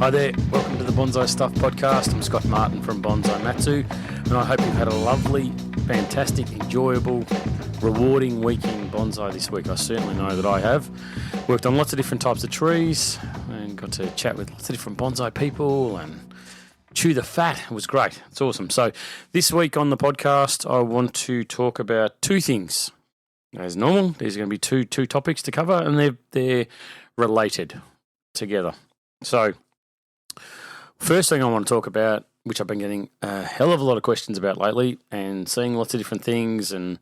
Hi there, welcome to the Bonsai Stuff podcast. I'm Scott Martin from Bonsai Matsu, and I hope you've had a lovely, fantastic, enjoyable, rewarding week in bonsai this week. I certainly know that I have. Worked on lots of different types of trees and got to chat with lots of different bonsai people and chew the fat. It was great. It's awesome. So this week on the podcast, I want to talk about two things. As normal, there's going to be two topics to cover, and they're related together. So first thing I want to talk about, which I've been getting a hell of a lot of questions about lately and seeing lots of different things and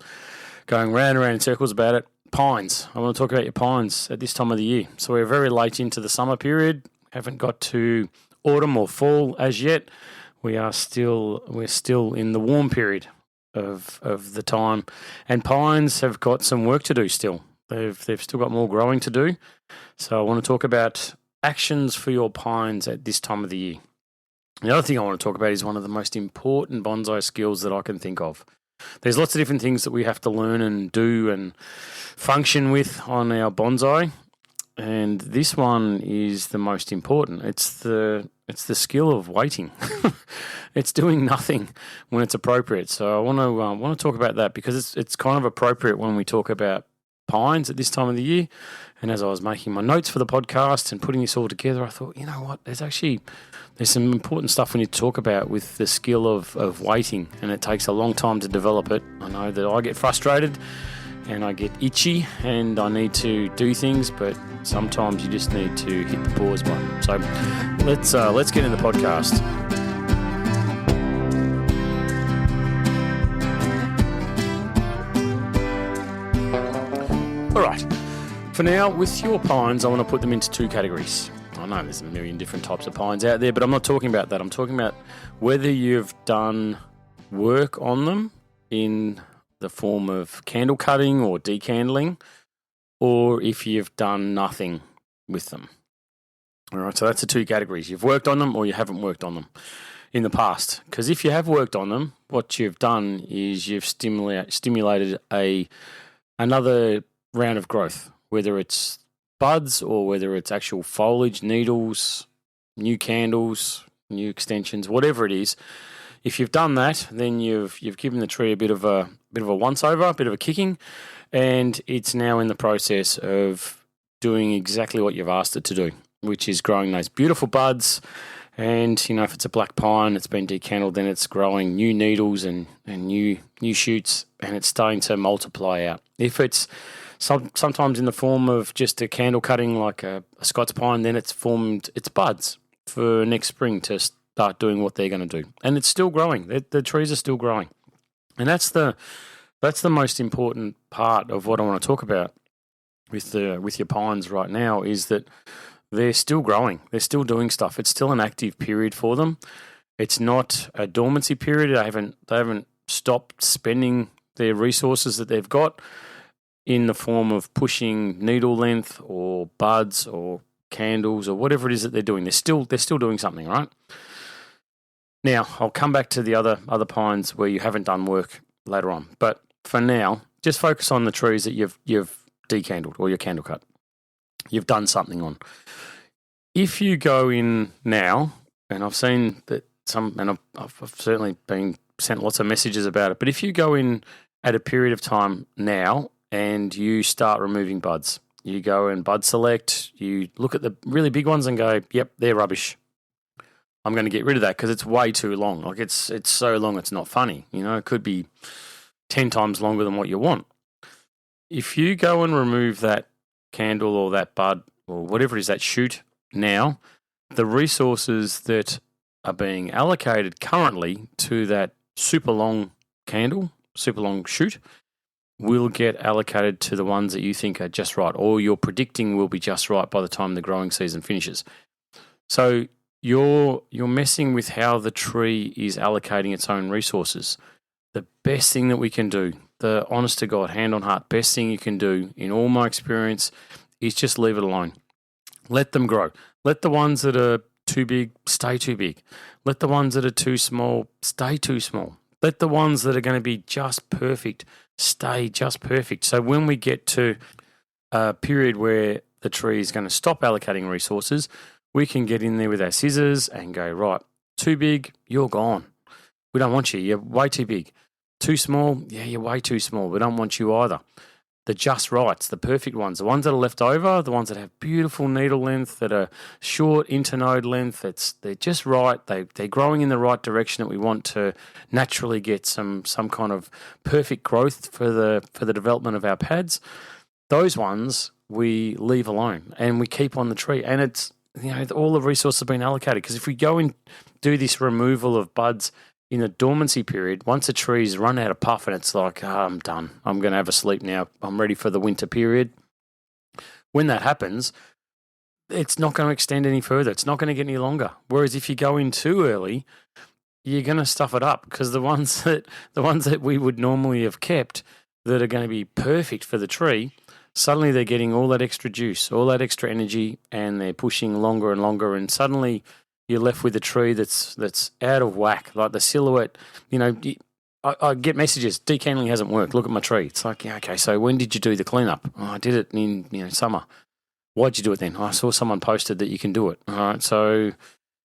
going round and round in circles about it, pines. I want to talk about your pines at this time of the year. So we're very late into the summer period, haven't got to autumn or fall as yet. We're still in the warm period of the time, and pines have got some work to do still. They've still got more growing to do. So I want to talk about actions for your pines at this time of the year. The other thing I want to talk about is one of the most important bonsai skills that I can think of. There's lots of different things that we have to learn and do and function with on our bonsai, and this one is the most important. It's the skill of waiting. It's doing nothing when it's appropriate. So I want to talk about that because it's kind of appropriate when we talk about pines at this time of the year. And as I was making my notes for the podcast and putting this all together, I thought, you know what, there's some important stuff we need to talk about with the skill of waiting, and it takes a long time to develop it. I know that I get frustrated and I get itchy and I need to do things, but sometimes you just need to hit the pause button. So let's get into the podcast. All right. For now, with your pines, I want to put them into two categories. I know there's a million different types of pines out there, but I'm not talking about that. I'm talking about whether you've done work on them in the form of candle cutting or decandling, or if you've done nothing with them. All right, so that's the two categories. You've worked on them or you haven't worked on them in the past. Because if you have worked on them, what you've done is you've stimulated another round of growth, whether it's buds or whether it's actual foliage, needles, new candles, new extensions, whatever it is. If you've done that, then you've given the tree a bit of a once over, a bit of a kicking, and it's now in the process of doing exactly what you've asked it to do, which is growing those beautiful buds. And if it's a black pine, it's been decandled, then it's growing new needles and new shoots, and it's starting to multiply out. If it's sometimes in the form of just a candle cutting like a Scots pine, then it's formed its buds for next spring to start doing what they're going to do. And it's still growing. The trees are still growing. And that's the most important part of what I want to talk about with your pines right now, is that they're still growing. They're still doing stuff. It's still an active period for them. It's not a dormancy period. They haven't stopped spending their resources that they've got in the form of pushing needle length or buds or candles or whatever it is that they're doing. They're still doing something, right? Now, I'll come back to the other pines where you haven't done work later on. But for now, just focus on the trees that you've decandled or your candle cut. You've done something on. If you go in now, and I've seen that I've certainly been sent lots of messages about it, but if you go in at a period of time now and you start removing buds, you go and bud select, you look at the really big ones and go, yep, they're rubbish. I'm going to get rid of that because it's way too long. Like it's so long it's not funny. It could be 10 times longer than what you want. If you go and remove that candle or that bud or whatever it is, that shoot now, the resources that are being allocated currently to that super long candle, super long shoot, will get allocated to the ones that you think are just right, or you're predicting will be just right by the time the growing season finishes. So you're messing with how the tree is allocating its own resources. The best thing that we can do, the honest to God, hand on heart, best thing you can do in all my experience is just leave it alone. Let them grow. Let the ones that are too big stay too big. Let the ones that are too small stay too small. Let the ones that are going to be just perfect stay just perfect. So when we get to a period where the tree is going to stop allocating resources, we can get in there with our scissors and go, right, too big, you're gone. We don't want you. You're way too big. Too small, yeah, you're way too small. We don't want you either. The just rights, the perfect ones, the ones that are left over, the ones that have beautiful needle length, that are short internode length, they're just right. They're growing in the right direction that we want to naturally get some kind of perfect growth for the development of our pads. Those ones we leave alone and we keep on the tree. And it's, all the resources have been allocated, because if we go and do this removal of buds in the dormancy period, once a tree's run out of puff and it's like, I'm done, I'm going to have a sleep now, I'm ready for the winter period. When that happens, it's not going to extend any further. It's not going to get any longer. Whereas if you go in too early, you're going to stuff it up, because the ones that we would normally have kept that are going to be perfect for the tree, suddenly they're getting all that extra juice, all that extra energy, and they're pushing longer and longer, and suddenly you're left with a tree that's out of whack. Like the silhouette, I get messages, decandling hasn't worked, look at my tree. It's like, yeah, okay, so when did you do the cleanup? Oh, I did it in summer. Why'd you do it then? Oh, I saw someone posted that you can do it. All right, so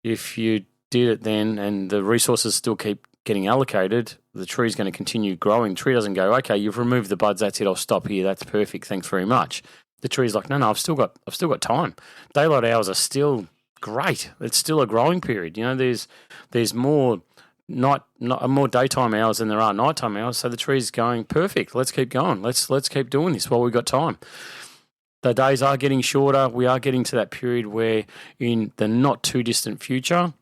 if you did it then and the resources still keep getting allocated, the tree's going to continue growing. The tree doesn't go, okay, you've removed the buds, that's it, I'll stop here, that's perfect, thanks very much. The tree's like, no, I've still got time. Daylight hours are still great. It's still a growing period. There's more more daytime hours than there are nighttime hours. So the tree's going perfect. Let's keep going. Let's keep doing this while we've got time. The days are getting shorter. We are getting to that period where in the not too distant future,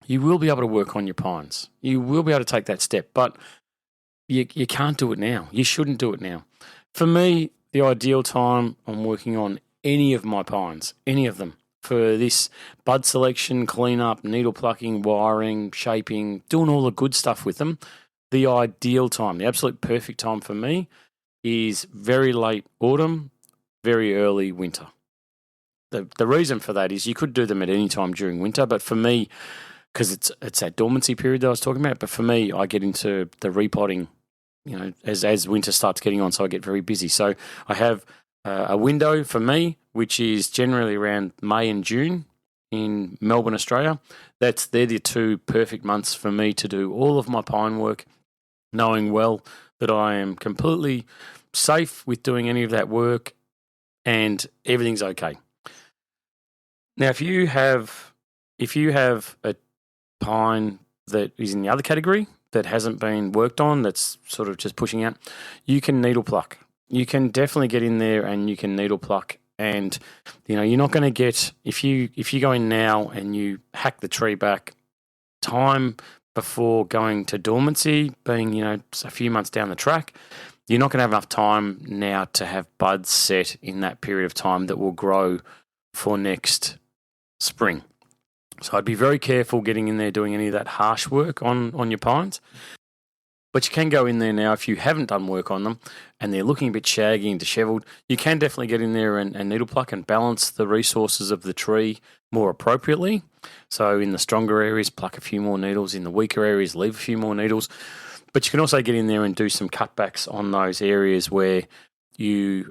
you will be able to work on your pines. You will be able to take that step, but you can't do it now. You shouldn't do it now. For me, the ideal time I'm working on any of my pines, any of them, for this bud selection, cleanup, needle plucking, wiring, shaping, doing all the good stuff with them, the ideal time, the absolute perfect time for me is very late autumn, very early winter. The reason for that is you could do them at any time during winter, but for me, because it's that dormancy period that I was talking about, but for me, I get into the repotting, as winter starts getting on, so I get very busy. So I have a window for me, which is generally around May and June in Melbourne, Australia. They're the two perfect months for me to do all of my pine work, knowing well that I am completely safe with doing any of that work and everything's okay. Now, if you have a pine that is in the other category that hasn't been worked on, that's sort of just pushing out, you can needle pluck. You can definitely get in there and you can needle pluck, and you're not going to get, if you go in now and you hack the tree back, time before going to dormancy being a few months down the track, you're not going to have enough time now to have buds set in that period of time that will grow for next spring. So I'd be very careful getting in there doing any of that harsh work on your pines. But you can go in there now if you haven't done work on them and they're looking a bit shaggy and dishevelled. You can definitely get in there and needle pluck and balance the resources of the tree more appropriately. So in the stronger areas, pluck a few more needles. In the weaker areas, leave a few more needles. But you can also get in there and do some cutbacks on those areas where the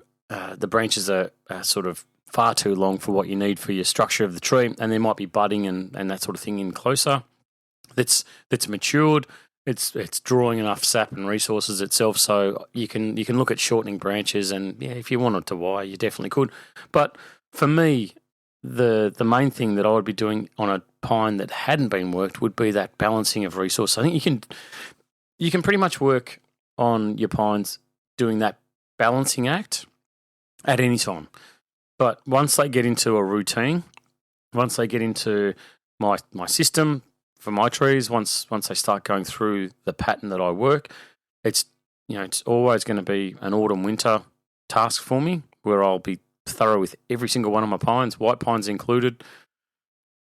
branches are sort of far too long for what you need for your structure of the tree, and there might be budding and that sort of thing in closer. That's matured. It's drawing enough sap and resources itself, so you can look at shortening branches, and if you wanted to wire, you definitely could. But for me, the main thing that I would be doing on a pine that hadn't been worked would be that balancing of resources. I think you can pretty much work on your pines doing that balancing act at any time. But once they get into a routine, once they get into my system for my trees, once they start going through the pattern that I work, it's always going to be an autumn winter task for me, where I'll be thorough with every single one of my pines, white pines included,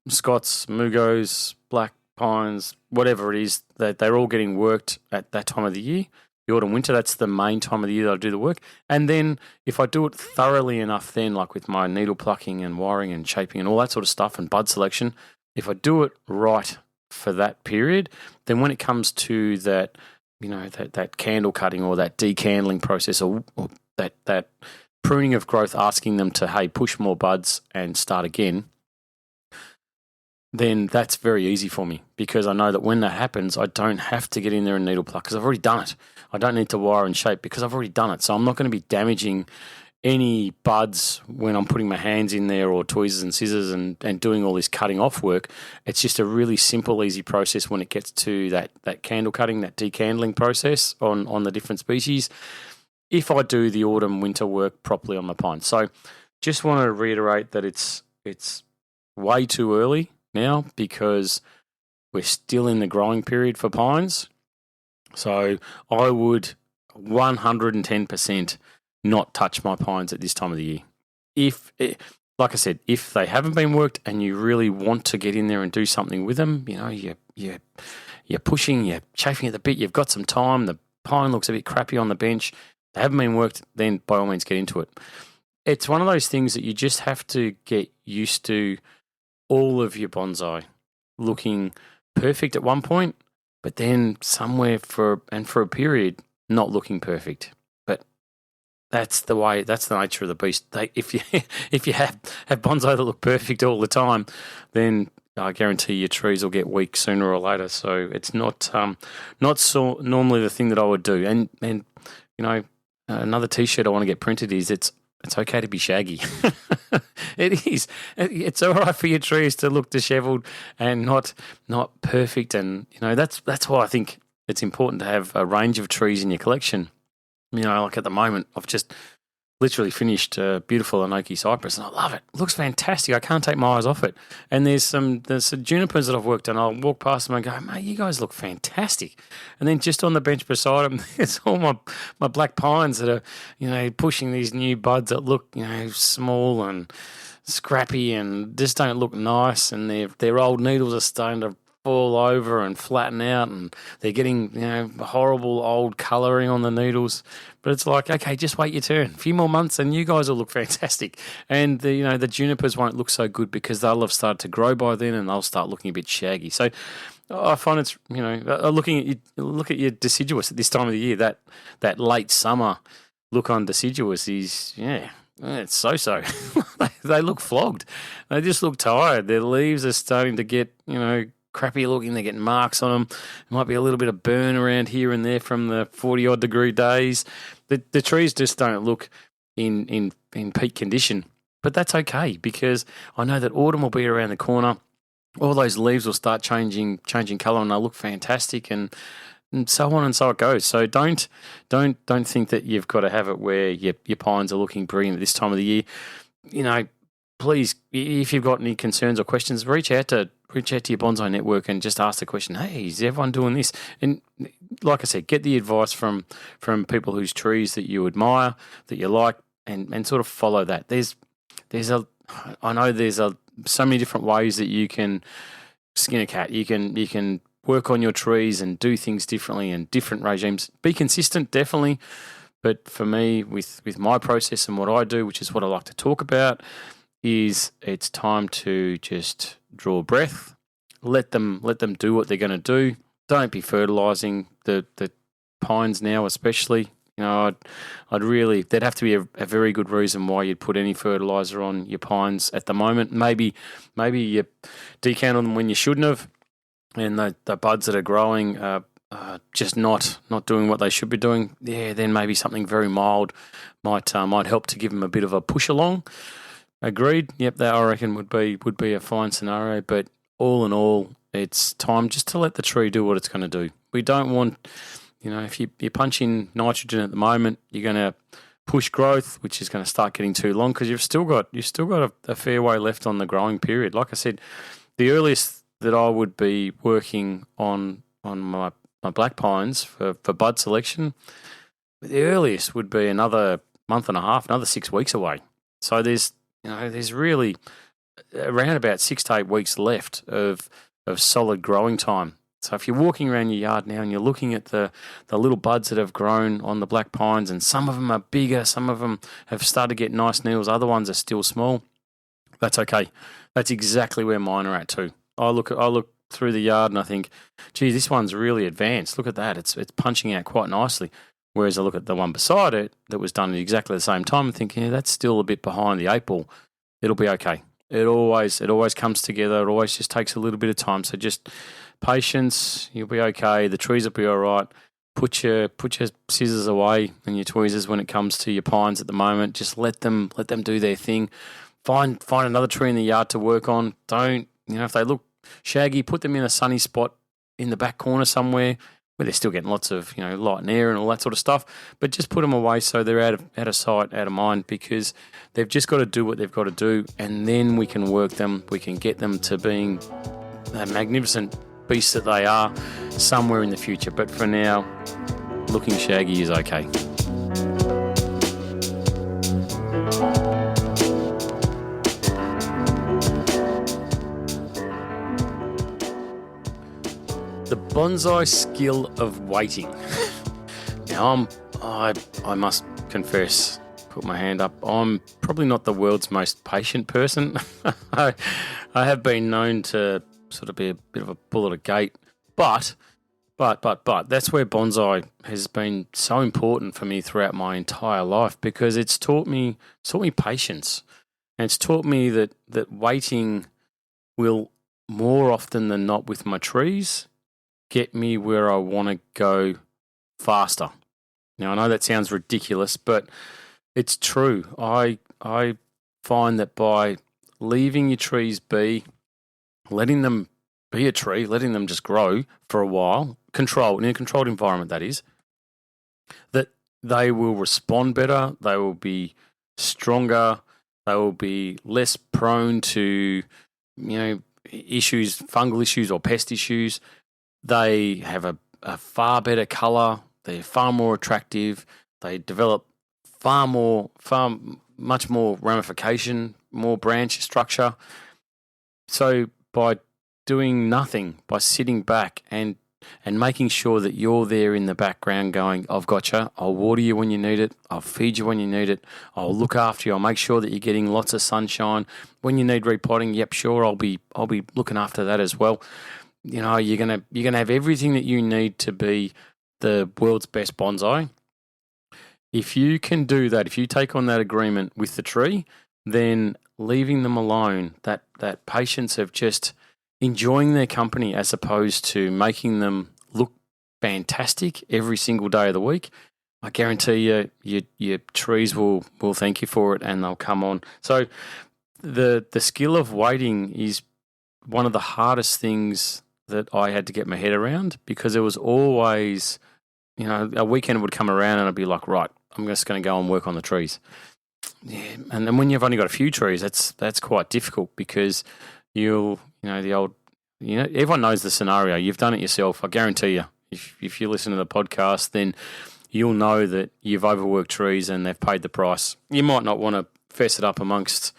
Scots, Mugos, black pines, whatever it is, that they're all getting worked at that time of the year. The autumn winter, that's the main time of the year that I do the work. And then if I do it thoroughly enough, then like with my needle plucking and wiring and shaping and all that sort of stuff and bud selection, if I do it right for that period, then when it comes to that, that candle cutting or that decandling process or that pruning of growth, asking them to, hey, push more buds and start again, then that's very easy for me because I know that when that happens, I don't have to get in there and needle pluck because I've already done it. I don't need to wire and shape because I've already done it. So I'm not going to be damaging any buds when I'm putting my hands in there or tweezers and scissors and doing all this cutting off work. It's just a really simple, easy process when it gets to that candle cutting, that decandling process on the different species, if I do the autumn winter work properly on my pine. So just want to reiterate that it's way too early now because we're still in the growing period for pines. So I would 110% not touch my pines at this time of the year. Like I said, if they haven't been worked and you really want to get in there and do something with them, you're pushing, you're chafing at the bit, you've got some time, the pine looks a bit crappy on the bench, they haven't been worked, then by all means get into it. It's one of those things that you just have to get used to all of your bonsai looking perfect at one point, but then somewhere for a period not looking perfect. But that's the nature of the beast. If you have bonsai that look perfect all the time, then I guarantee your trees will get weak sooner or later. So it's not so normally the thing that I would do. And another T-shirt I want to get printed is it's okay to be shaggy. It is. It's all right for your trees to look dishevelled and not perfect. And that's why I think it's important to have a range of trees in your collection. Like at the moment, I've just literally finished a beautiful Enoki cypress, and I love it. It looks fantastic. I can't take my eyes off it. And there's some junipers that I've worked on. I'll walk past them and go, mate, you guys look fantastic. And then just on the bench beside them, there's all my black pines that are, pushing these new buds that look, small and scrappy and just don't look nice. And their old needles are starting to fall over and flatten out, and they're getting horrible old colouring on the needles. But it's like, okay, just wait your turn. A few more months and you guys will look fantastic. And the junipers won't look so good because they'll have started to grow by then and they'll start looking a bit shaggy. So I find it's look at your deciduous at this time of the year. That late summer look on deciduous is it's so. They look flogged. They just look tired. Their leaves are starting to get crappy looking. They're getting marks on them. There might be a little bit of burn around here and there from the 40-odd degree days. The trees just don't look in peak condition. But that's okay because I know that autumn will be around the corner. All those leaves will start changing colour and they'll look fantastic and so on and so it goes. So don't think that you've got to have it where your pines are looking brilliant at this time of the year. Please, if you've got any concerns or questions, reach out to your bonsai network and just ask the question, hey, is everyone doing this? And like I said, get the advice from people whose trees that you admire, that you like, and sort of follow that. I know there's so many different ways that you can skin a cat. You can work on your trees and do things differently and different regimes. Be consistent, definitely. But for me, with my process and what I do, which is what I like to talk about, is it's time to just draw a breath, let them do what they're going to do. Don't be fertilising the pines now, especially. I'd really, there'd have to be a very good reason why you'd put any fertiliser on your pines at the moment. Maybe you decant them when you shouldn't have, and the buds that are growing are just not doing what they should be doing. Yeah, then maybe something very mild might help to give them a bit of a push along. Agreed. Yep, that I reckon would be a fine scenario. But all in all, it's time just to let the tree do what it's going to do. We don't want, if you punch in nitrogen at the moment, you're going to push growth, which is going to start getting too long because you've still got a fair way left on the growing period. Like I said, the earliest that I would be working on my black pines for bud selection, the earliest would be another month and a half, another 6 weeks away. So there's really around about 6 to 8 weeks left of solid growing time. So if you're walking around your yard now and you're looking at the little buds that have grown on the black pines, and some of them are bigger, some of them have started to get nice needles, other ones are still small, that's okay. That's exactly where mine are at too. I look through the yard and I think, gee, this one's really advanced. Look at that. It's punching out quite nicely. Whereas I look at the one beside it that was done at exactly the same time and think, that's still a bit behind the 8 ball. It'll be okay. It always comes together. It always just takes a little bit of time. So just patience. You'll be okay. The trees will be all right. Put your scissors away and your tweezers when it comes to your pines at the moment. Just let them do their thing. Find another tree in the yard to work on. Don't, if they look shaggy, put them in a sunny spot in the back corner somewhere where they're still getting lots of, light and air and all that sort of stuff. But just put them away so they're out of sight, out of mind, because they've just got to do what they've got to do, and then we can work them. We can get them to being the magnificent beasts that they are somewhere in the future. But for now, looking shaggy is okay. The bonsai skill of waiting. Now, I must confess, put my hand up, I'm probably not the world's most patient person. I have been known to sort of be a bit of a bull at a gate, but that's where bonsai has been so important for me throughout my entire life, because it's taught me patience, and it's taught me that waiting will more often than not with my trees get me where I want to go faster. Now, I know that sounds ridiculous, but it's true. I find that by leaving your trees be, letting them be a tree, letting them just grow for a while, in a controlled environment, that is, that they will respond better, they will be stronger, they will be less prone to, issues, fungal issues or pest issues. They have a far better colour. They're far more attractive. They develop much more ramification, more branch structure. So by doing nothing, by sitting back and making sure that you're there in the background going, I've got you, I'll water you when you need it, I'll feed you when you need it, I'll look after you, I'll make sure that you're getting lots of sunshine. When you need repotting, yep, sure, I'll be looking after that as well. You're gonna have everything that you need to be the world's best bonsai. If you can do that, if you take on that agreement with the tree, then leaving them alone, that patience of just enjoying their company as opposed to making them look fantastic every single day of the week, I guarantee your trees will thank you for it, and they'll come on. So the skill of waiting is one of the hardest things that I had to get my head around, because it was always, a weekend would come around and I'd be like, right, I'm just going to go and work on the trees. Yeah, and then when you've only got a few trees, that's quite difficult, because everyone knows the scenario. You've done it yourself. I guarantee you, if you listen to the podcast, then you'll know that you've overworked trees and they've paid the price. You might not want to fess it up amongst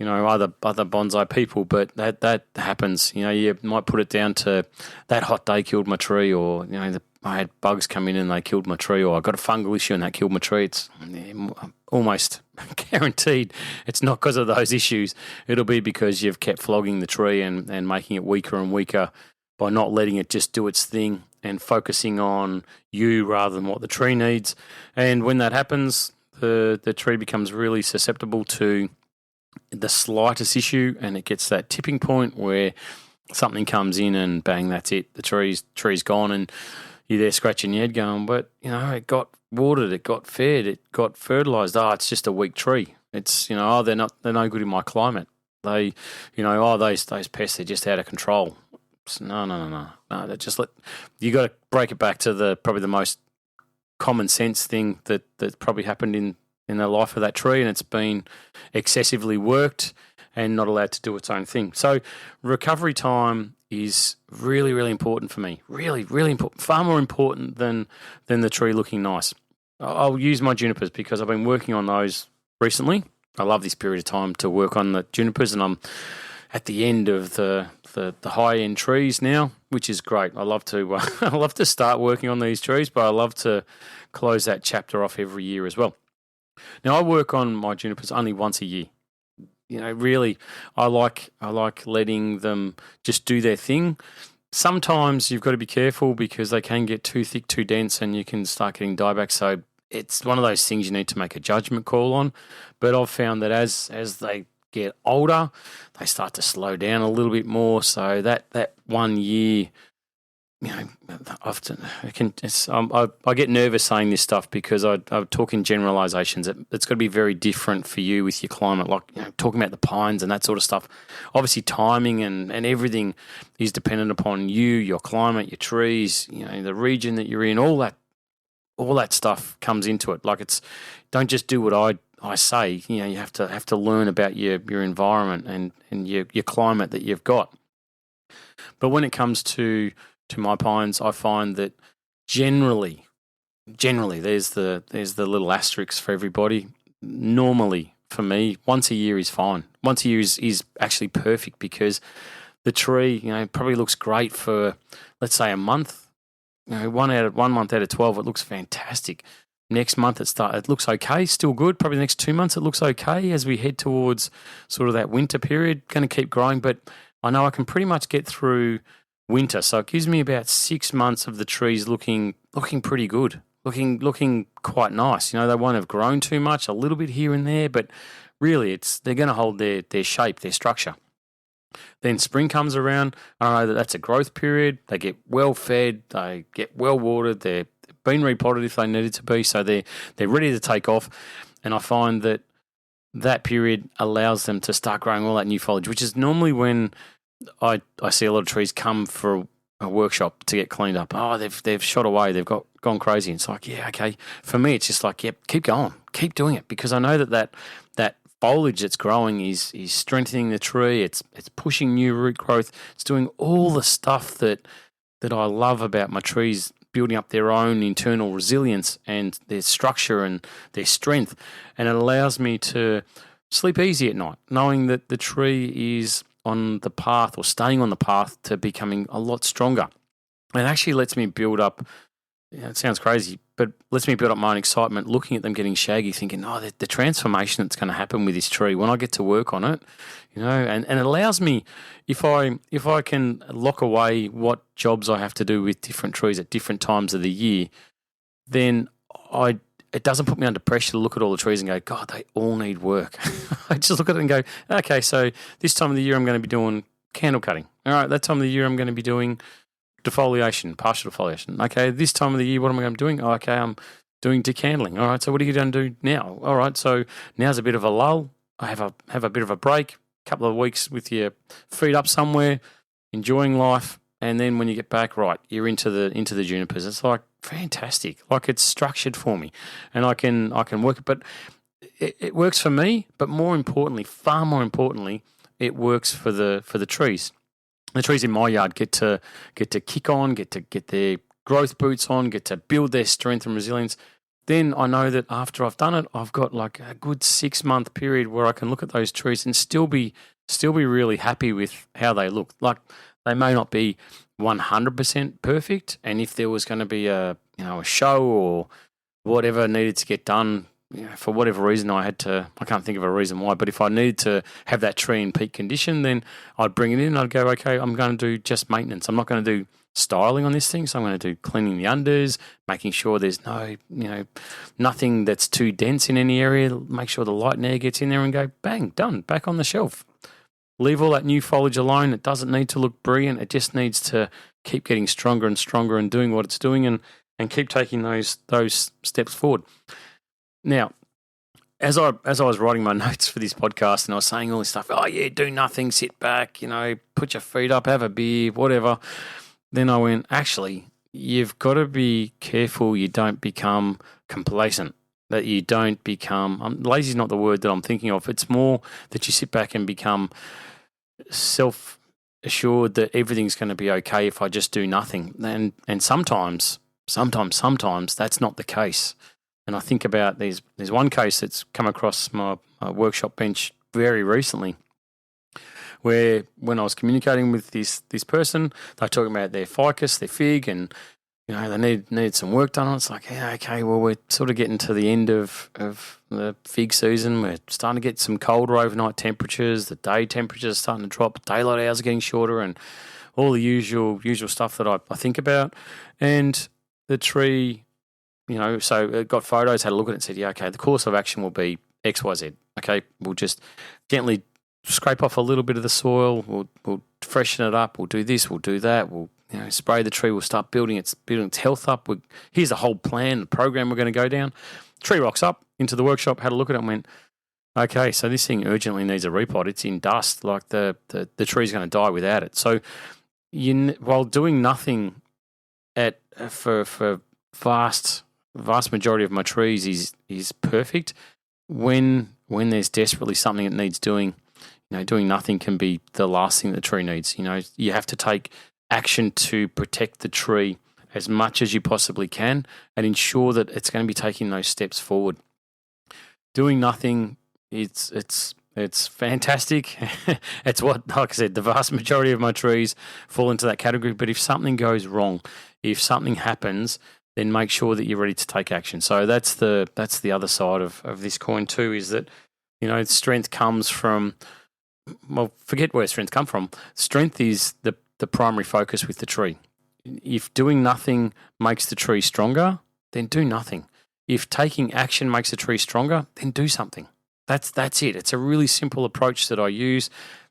other bonsai people, but that happens. You might put it down to that hot day killed my tree, or I had bugs come in and they killed my tree, or I got a fungal issue and that killed my tree. It's almost guaranteed it's not because of those issues. It'll be because you've kept flogging the tree and making it weaker and weaker by not letting it just do its thing and focusing on you rather than what the tree needs. And when that happens, the tree becomes really susceptible to the slightest issue, and it gets that tipping point where something comes in and bang, that's it. The tree's gone, and you're there scratching your head going, but it got watered, it got fed, it got fertilized. It's just a weak tree. It's they're no good in my climate. They those pests, they're just out of control. No. You got to break it back to probably the most common sense thing that probably happened in the life of that tree, and it's been excessively worked and not allowed to do its own thing. So recovery time is really, really important for me. Really, really important. Far more important than the tree looking nice. I'll use my junipers because I've been working on those recently. I love this period of time to work on the junipers, and I'm at the end of the high-end trees now, which is great. I love to start working on these trees, but I love to close that chapter off every year as well. Now, I work on my junipers only once a year. Really, I like letting them just do their thing. Sometimes you've got to be careful because they can get too thick, too dense, and you can start getting dieback. So it's one of those things you need to make a judgment call on. But I've found that as they get older, they start to slow down a little bit more. So that 1 year, often I get nervous saying this stuff because I talk in generalizations. It's got to be very different for you with your climate, like talking about the pines and that sort of stuff. Obviously, timing and everything is dependent upon you, your climate, your trees, the region that you're in. All that stuff comes into it. Like don't just do what I say. You have to learn about your environment and your climate that you've got. But when it comes to my pines, I find that generally there's the little asterisks for everybody. Normally, for me, once a year is fine. Once a year is actually perfect because the tree, probably looks great for, let's say, a month. 1 month out of 12, it looks fantastic. Next month it looks okay, still good. Probably the next 2 months it looks okay as we head towards sort of that winter period. Going to keep growing, but I know I can pretty much get through winter, so it gives me about 6 months of the trees looking pretty good, looking quite nice. They won't have grown too much, a little bit here and there, but really they're going to hold their shape, their structure. Then spring comes around. I know that's a growth period. They get well fed, they get well watered, they've been repotted if they needed to be, so they're ready to take off. And I find that period allows them to start growing all that new foliage, which is normally when I see a lot of trees come for a workshop to get cleaned up. Oh, they've shot away. They've gone crazy. It's like, yeah, okay. For me, it's just like, yep, keep going, keep doing it, because I know that foliage that's growing is strengthening the tree. It's pushing new root growth. It's doing all the stuff that I love about my trees, building up their own internal resilience and their structure and their strength. And it allows me to sleep easy at night, knowing that the tree is on the path or staying on the path to becoming a lot stronger. And it actually lets me build up, it sounds crazy, but lets me build up my own excitement looking at them getting shaggy, thinking, the transformation that's going to happen with this tree when I get to work on it, and it allows me, if I can lock away what jobs I have to do with different trees at different times of the year, then it doesn't put me under pressure to look at all the trees and go, God, they all need work. I just look at it and go, okay, so this time of the year I'm going to be doing candle cutting. All right, that time of the year I'm going to be doing defoliation, partial defoliation. Okay, this time of the year, what am I going to be doing? Oh, okay, I'm doing decandling. All right, so what are you going to do now? All right, so now's a bit of a lull. I have a bit of a break, a couple of weeks with your feet up somewhere, enjoying life, and then when you get back, right, you're into the junipers. It's like fantastic. Like it's structured for me, and I can work it. But it works for me. But more importantly, far more importantly, it works for the trees. The trees in my yard get to kick on, get to get their growth boots on, get to build their strength and resilience. Then I know that after I've done it, I've got like a good 6 month period where I can look at those trees and still be really happy with how they look. Like they may not be 100% perfect, and if there was going to be a show or whatever needed to get done, for whatever reason I can't think of a reason why, but if I needed to have that tree in peak condition, then I'd bring it in and I'd go, okay, I'm going to do just maintenance. I'm not going to do styling on this thing, so I'm going to do cleaning the unders, making sure there's nothing that's too dense in any area, make sure the light and air gets in there and go, bang, done, back on the shelf. Leave all that new foliage alone. It doesn't need to look brilliant. It just needs to keep getting stronger and stronger and doing what it's doing and keep taking those steps forward. Now, as I was writing my notes for this podcast and I was saying all this stuff, oh yeah, do nothing, sit back, put your feet up, have a beer, whatever. Then I went, actually, you've got to be careful you don't become complacent, that you don't become, lazy is not the word that I'm thinking of. It's more that you sit back and become self-assured that everything's going to be okay if I just do nothing. And sometimes that's not the case. And I think about there's one case that's come across my workshop bench very recently, where when I was communicating with this person, they were talking about their ficus, their fig, and they need some work done on it. It's like, yeah, okay, well, we're sort of getting to the end of the fig season. We're starting to get some colder overnight temperatures. The day temperatures are starting to drop. Daylight hours are getting shorter, and all the usual stuff that I think about. And the tree, so it got photos, had a look at it and said, yeah, okay, the course of action will be X, Y, Z. Okay, we'll just gently scrape off a little bit of the soil. We'll freshen it up. We'll do this. We'll do that. We'll spray the tree. We'll start building its health up. Here's a whole plan, the program we're going to go down. Tree rocks up into the workshop. Had a look at it and went, okay, so this thing urgently needs a repot. It's in dust. Like the tree's going to die without it. So while doing nothing for vast majority of my trees is perfect, when there's desperately something that needs doing, doing nothing can be the last thing the tree needs. You have to take action to protect the tree as much as you possibly can and ensure that it's going to be taking those steps forward. Doing nothing, it's fantastic. It's what, like I said, the vast majority of my trees fall into that category. But if something goes wrong, if something happens, then make sure that you're ready to take action. So that's the other side of this coin too, is that, strength comes from, well, forget where strength comes from. Strength is the primary focus with the tree. If doing nothing makes the tree stronger, then do nothing. If taking action makes the tree stronger, then do something. That's it. It's a really simple approach that I use,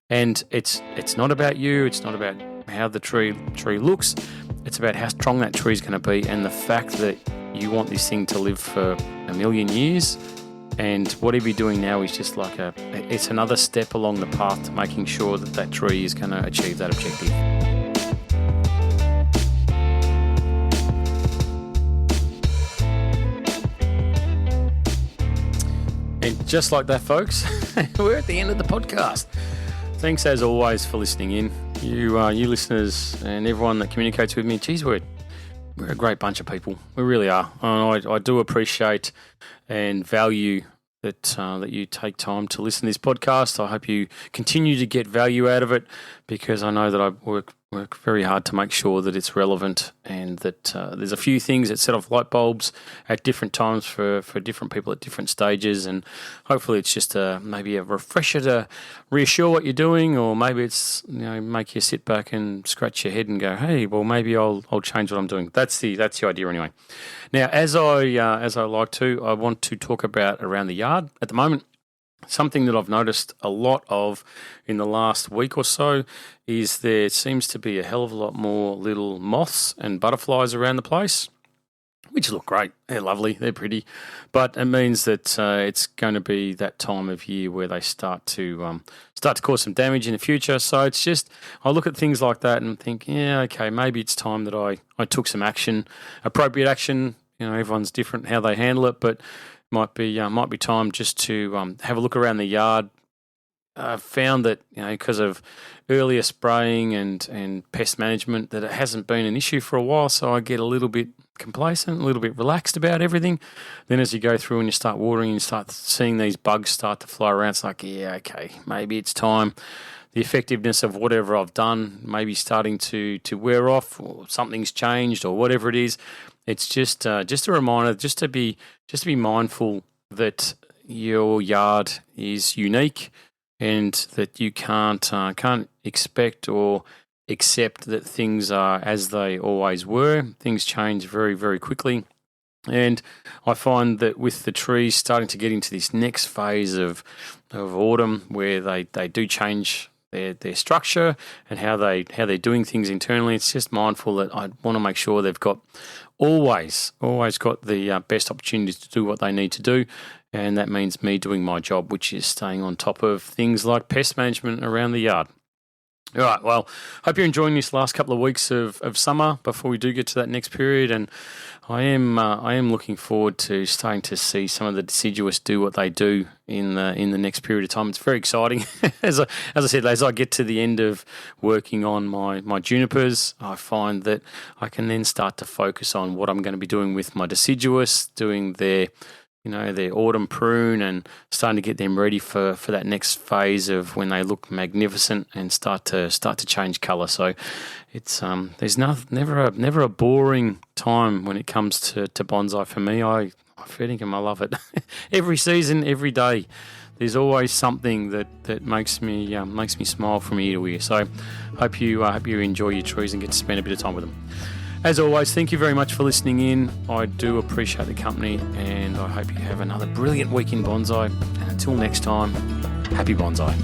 and it's not about you. It's not about how the tree looks. It's about how strong that tree is going to be, and the fact that you want this thing to live for 1,000,000 years. And whatever you're doing now is just like it's another step along the path to making sure that tree is going to achieve that objective. And just like that, folks, we're at the end of the podcast. Thanks as always for listening in. You listeners and everyone that communicates with me, geez, we're a great bunch of people. We really are. And I do appreciate and value that you take time to listen to this podcast. I hope you continue to get value out of it, because I know that I work very hard to make sure that it's relevant, and that there's a few things that set off light bulbs at different times for different people at different stages, and hopefully it's just maybe a refresher to reassure what you're doing, or maybe it's make you sit back and scratch your head and go, hey, well maybe I'll change what I'm doing. That's the idea anyway. Now, as I like to, I want to talk about around the yard at the moment. Something that I've noticed a lot of in the last week or so is there seems to be a hell of a lot more little moths and butterflies around the place, which look great. They're lovely. They're pretty. But it means that it's going to be that time of year where they start to cause some damage in the future. So it's just, I look at things like that and think, yeah, okay, maybe it's time that I took some action, appropriate action. Everyone's different how they handle it, but might be time just to have a look around the yard. I've found that because of earlier spraying and pest management, that it hasn't been an issue for a while. So I get a little bit complacent, a little bit relaxed about everything. Then as you go through and you start watering, and you start seeing these bugs start to fly around. It's like, yeah, okay, maybe it's time. The effectiveness of whatever I've done maybe starting to wear off, or something's changed, or whatever it is. It's just a reminder, just to be mindful that your yard is unique, and that you can't expect or accept that things are as they always were. Things change very, very quickly. And I find that with the trees starting to get into this next phase of autumn, where they do change their structure and how they're doing things internally, it's just mindful that I want to make sure they've got always got the best opportunities to do what they need to do. And that means me doing my job, which is staying on top of things like pest management around the yard. All right, well, hope you're enjoying this last couple of weeks of summer before we do get to that next period. And I am looking forward to starting to see some of the deciduous do what they do in the next period of time. It's very exciting. As I said, as I get to the end of working on my junipers, I find that I can then start to focus on what I'm going to be doing with my deciduous, doing their autumn prune, and starting to get them ready for that next phase of when they look magnificent and start to change colour. So it's there's never a boring time when it comes to bonsai for me. I think I love it. Every season, every day, there's always something that makes me smile from ear to ear. So hope you enjoy your trees and get to spend a bit of time with them. As always, thank you very much for listening in. I do appreciate the company, and I hope you have another brilliant week in bonsai. And until next time, happy bonsai.